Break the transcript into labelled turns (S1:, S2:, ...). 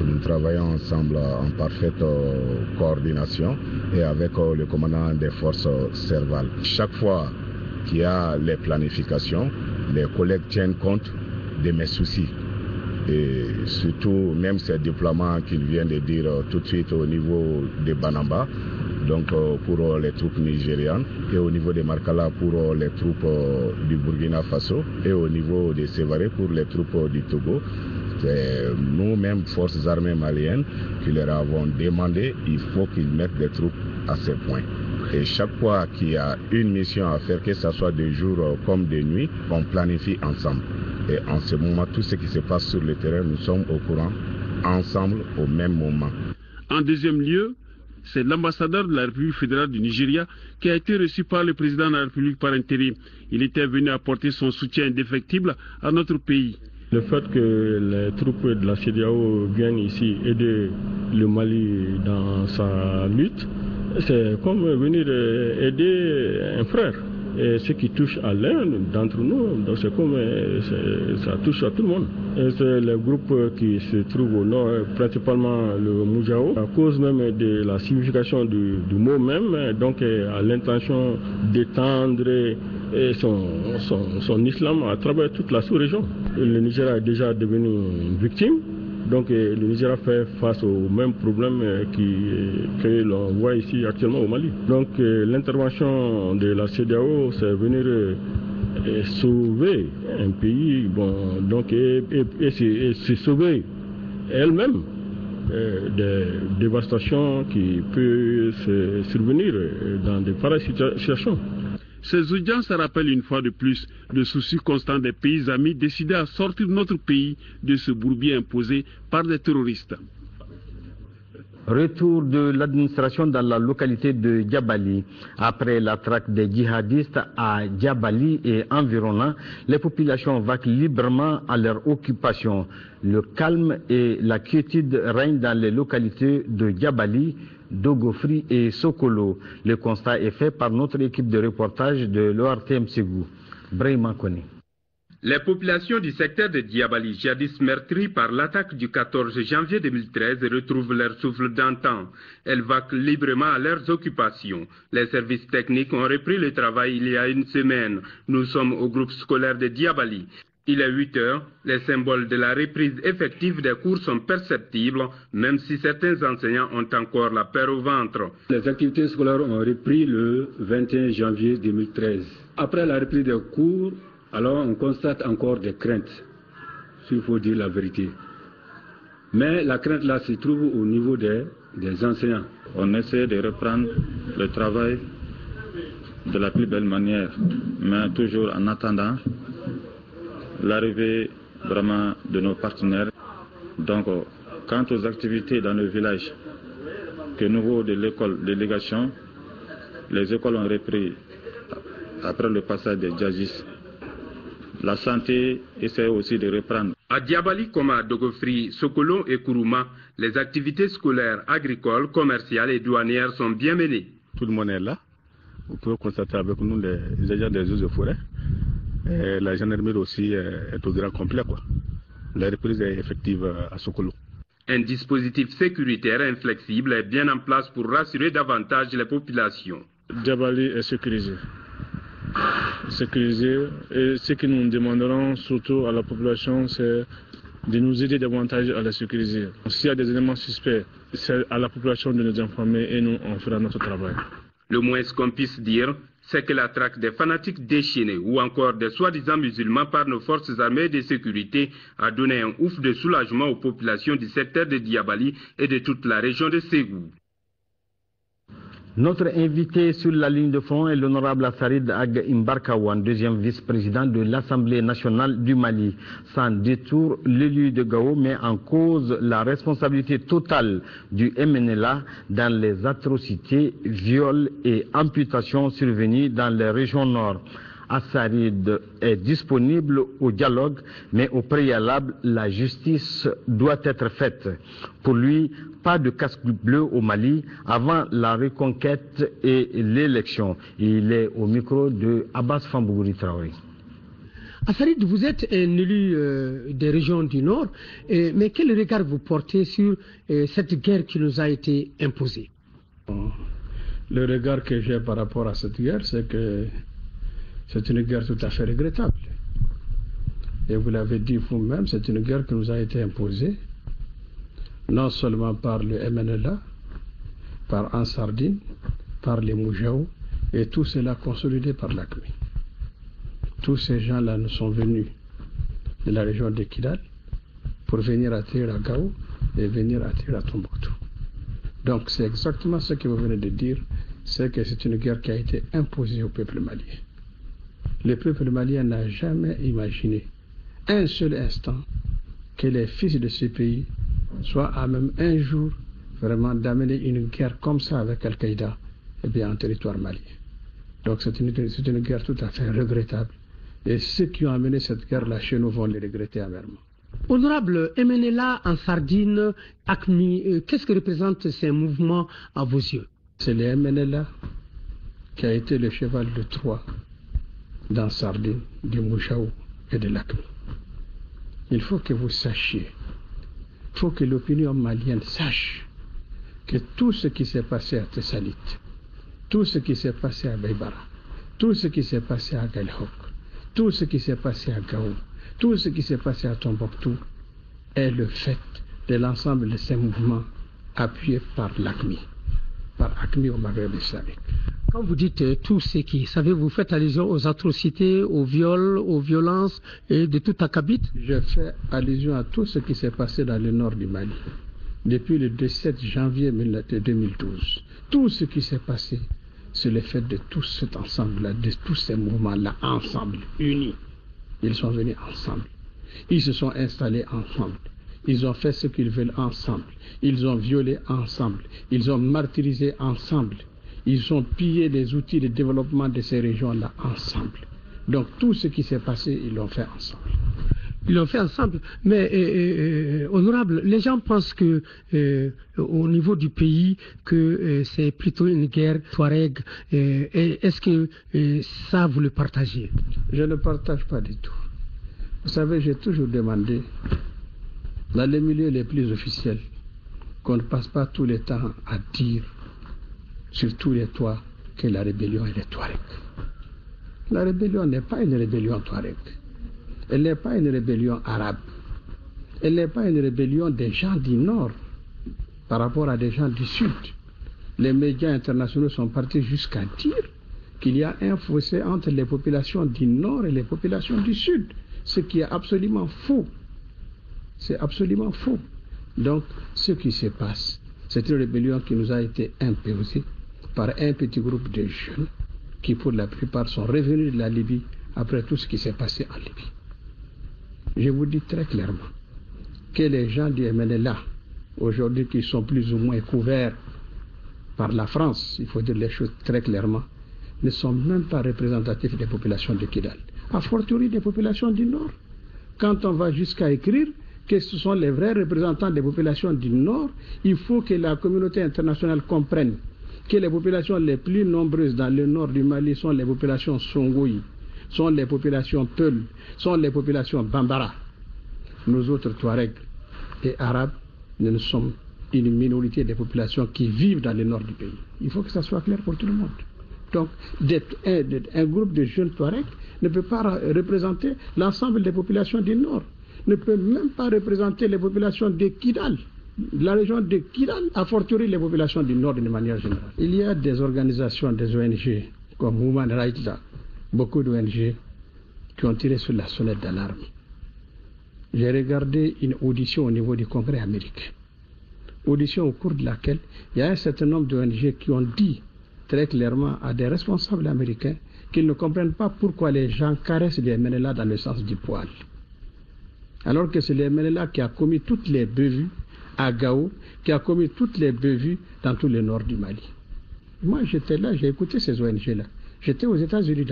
S1: Nous travaillons ensemble en parfaite coordination et avec le commandant des forces Serval. Chaque fois qu'il y a les planifications, les collègues tiennent compte de mes soucis. Et surtout, même ces déploiements qu'il vient de dire tout de suite au niveau de Banamba, donc pour les troupes nigérianes, et au niveau de Markala pour les troupes du Burkina Faso, et au niveau de Sévaré pour les troupes du Togo. C'est nous-mêmes, forces armées maliennes, qui leur avons demandé, il faut qu'ils mettent des troupes à ce point. Et chaque fois qu'il y a une mission à faire, que ce soit de jour comme de nuit, on planifie ensemble. Et en ce moment, tout ce qui se passe sur le terrain, nous sommes au courant, ensemble, au même moment.
S2: En deuxième lieu, c'est l'ambassadeur de la République fédérale du Nigeria qui a été reçu par le président de la République par intérim. Il était venu apporter son soutien indéfectible à notre pays.
S3: Le fait que les troupes de la CEDEAO viennent ici aider le Mali dans sa lutte, c'est comme venir aider un frère. Et ce qui touche à l'un d'entre nous, donc c'est comme ça touche à tout le monde. Et c'est les groupes qui se trouvent au nord, principalement le Moujao, à cause même de la signification du mot même, donc à l'intention d'étendre son islam à travers toute la sous-région. Le Nigeria est déjà devenu une victime. Donc le Nigeria fait face au même problème que l'on voit ici actuellement au Mali. Donc l'intervention de la CEDEAO, c'est venir sauver un pays, et se sauver elle-même des dévastations qui peuvent survenir dans de pareilles situations.
S2: Ces audiences rappellent une fois de plus le souci constant des pays amis décidés à sortir de notre pays de ce bourbier imposé par des terroristes.
S4: Retour de l'administration dans la localité de Djabali. Après la traque des djihadistes à Djabali et environnant, les populations vaquent librement à leur occupation. Le calme et la quiétude règnent dans les localités de Djabali, Dogofri et Sokolo. Le constat est fait par notre équipe de reportage de l'ORTM Ségou. Brahima Kone.
S5: Les populations du secteur de Djabali, jadis meurtries par l'attaque du 14 janvier 2013, retrouvent leur souffle d'antan. Elles vaquent librement à leurs occupations. Les services techniques ont repris le travail il y a une semaine. Nous sommes au groupe scolaire de Djabali. Il est 8 heures, les symboles de la reprise effective des cours sont perceptibles, même si certains enseignants ont encore la peur au ventre.
S6: Les activités scolaires ont repris le 21 janvier 2013. Après la reprise des cours, alors on constate encore des craintes, s'il faut dire la vérité. Mais la crainte là se trouve au niveau des enseignants.
S7: On essaie de reprendre le travail de la plus belle manière, mais toujours en attendant l'arrivée vraiment de nos partenaires. Donc, quant aux activités dans le village, que nouveau de l'école délégation, les écoles ont repris après le passage des djihadistes. La santé essaie aussi de reprendre.
S5: À Djabali comme à Dogofri, Sokolo et Kourouma, les activités scolaires, agricoles, commerciales et douanières sont bien menées.
S3: Tout le monde est là. Vous pouvez constater avec nous les agents des eaux et forêts. Et la gendarmerie aussi est au grand complet, quoi. La reprise est effective à Sokolo.
S5: Un dispositif sécuritaire inflexible est bien en place pour rassurer davantage les populations.
S3: Djabali est sécurisé. Et ce que nous demanderons surtout à la population, c'est de nous aider davantage à la sécuriser. S'il y a des éléments suspects, c'est à la population de nous informer et nous, on fera notre travail.
S5: Le moins qu'on puisse dire, c'est que la traque des fanatiques déchaînés ou encore des soi-disant musulmans par nos forces armées de sécurité a donné un ouf de soulagement aux populations du secteur de Djabali et de toute la région de Ségou.
S4: Notre invité sur la ligne de front est l'honorable Assarid Ag Imbarkawan, deuxième vice-président de l'Assemblée nationale du Mali. Sans détour, l'élu de Gao met en cause la responsabilité totale du MNLA dans les atrocités, viols et amputations survenues dans les régions nord. Assarid est disponible au dialogue, mais au préalable, la justice doit être faite. Pour lui, pas de casque bleu au Mali avant la reconquête et l'élection. Il est au micro de Abbas Fambouri Traoré.
S8: Farid, vous êtes un élu des régions du Nord, mais quel regard vous portez sur cette guerre qui nous a été imposée?
S3: Le regard que j'ai par rapport à cette guerre, c'est que c'est une guerre tout à fait regrettable. Et vous l'avez dit vous-même, c'est une guerre qui nous a été imposée, non seulement par le MNLA, par Ansardine, par les Moujaou, et tout cela consolidé par l'AQMI. Tous ces gens-là nous sont venus de la région de Kidal pour venir atterrir à Gao et venir atterrir à Tombouctou. Donc c'est exactement ce que vous venez de dire, c'est que c'est une guerre qui a été imposée au peuple malien. Le peuple malien n'a jamais imaginé un seul instant que les fils de ce pays soient à même un jour vraiment d'amener une guerre comme ça avec Al-Qaïda en territoire malien. Donc c'est une guerre tout à fait regrettable. Et ceux qui ont amené cette guerre-là chez nous vont les regretter amèrement.
S8: Honorable MNLA, Ansardine, AQMI, qu'est-ce que représentent ces mouvements à vos yeux?
S3: C'est le MNLA qui a été le cheval de Troie d'Ansardine, du Moujaou et de l'AQMI. Il faut que vous sachiez, il faut que l'opinion malienne sache que tout ce qui s'est passé à Tessalit, tout ce qui s'est passé à Baybara, tout ce qui s'est passé à Galhok, tout ce qui s'est passé à Gao, tout ce qui s'est passé à Tombouctou est le fait de l'ensemble de ces mouvements appuyés par l'AQMI, par AQMI au Maghreb islamique.
S8: Quand vous dites tout ce qui, savez-vous, faites allusion aux atrocités, aux viols, aux violences et de tout acabit?
S3: Je fais allusion à tout ce qui s'est passé dans le nord du Mali depuis le 17 janvier 2012. Tout ce qui s'est passé, c'est le fait de tout cet ensemble-là, de tous ces mouvements-là ensemble, unis. Ils sont venus ensemble. Ils se sont installés ensemble. Ils ont fait ce qu'ils veulent ensemble. Ils ont violé ensemble. Ils ont martyrisé ensemble. Ils ont pillé les outils de développement de ces régions-là ensemble. Donc tout ce qui s'est passé, ils l'ont fait ensemble.
S8: Ils l'ont fait ensemble. Mais, honorable, les gens pensent que au niveau du pays, que c'est plutôt une guerre Touareg. Est-ce que ça, vous le partagez?
S3: Je ne le partage pas du tout. Vous savez, j'ai toujours demandé, dans les milieux les plus officiels, qu'on ne passe pas tout le temps à dire sur tous les toits que la rébellion est des Touaregs. La rébellion n'est pas une rébellion Touareg. Elle n'est pas une rébellion arabe. Elle n'est pas une rébellion des gens du Nord par rapport à des gens du Sud. Les médias internationaux sont partis jusqu'à dire qu'il y a un fossé entre les populations du Nord et les populations du Sud, ce qui est absolument faux. C'est absolument faux. Donc, ce qui se passe, c'est une rébellion qui nous a été imposée par un petit groupe de jeunes qui, pour la plupart, sont revenus de la Libye après tout ce qui s'est passé en Libye. Je vous dis très clairement que les gens du MNLA, aujourd'hui qui sont plus ou moins couverts par la France, il faut dire les choses très clairement, ne sont même pas représentatifs des populations de Kidal, a fortiori des populations du Nord. Quand on va jusqu'à écrire que ce sont les vrais représentants des populations du Nord, il faut que la communauté internationale comprenne que les populations les plus nombreuses dans le nord du Mali sont les populations Songoï, sont les populations Peul, sont les populations Bambara. Nous autres Touaregs et Arabes, nous sommes une minorité des populations qui vivent dans le nord du pays. Il faut que ça soit clair pour tout le monde. Donc, un groupe de jeunes Touaregs ne peut pas représenter l'ensemble des populations du nord, ne peut même pas représenter les populations de Kidal, la région de Kidal, a fortiori les populations du nord d'une manière générale. Il y a des organisations, des ONG, comme Human Rights, beaucoup d'ONG qui ont tiré sur la sonnette d'alarme. J'ai regardé une audition au niveau du Congrès américain. Audition au cours de laquelle il y a un certain nombre d'ONG qui ont dit très clairement à des responsables américains qu'ils ne comprennent pas pourquoi les gens caressent les MNLA dans le sens du poil. Alors que c'est les MNLA qui a commis toutes les bévues à Gao, qui a commis toutes les bévues dans tout le nord du Mali. Moi j'étais là, j'ai écouté ces ONG-là. J'étais aux États-Unis.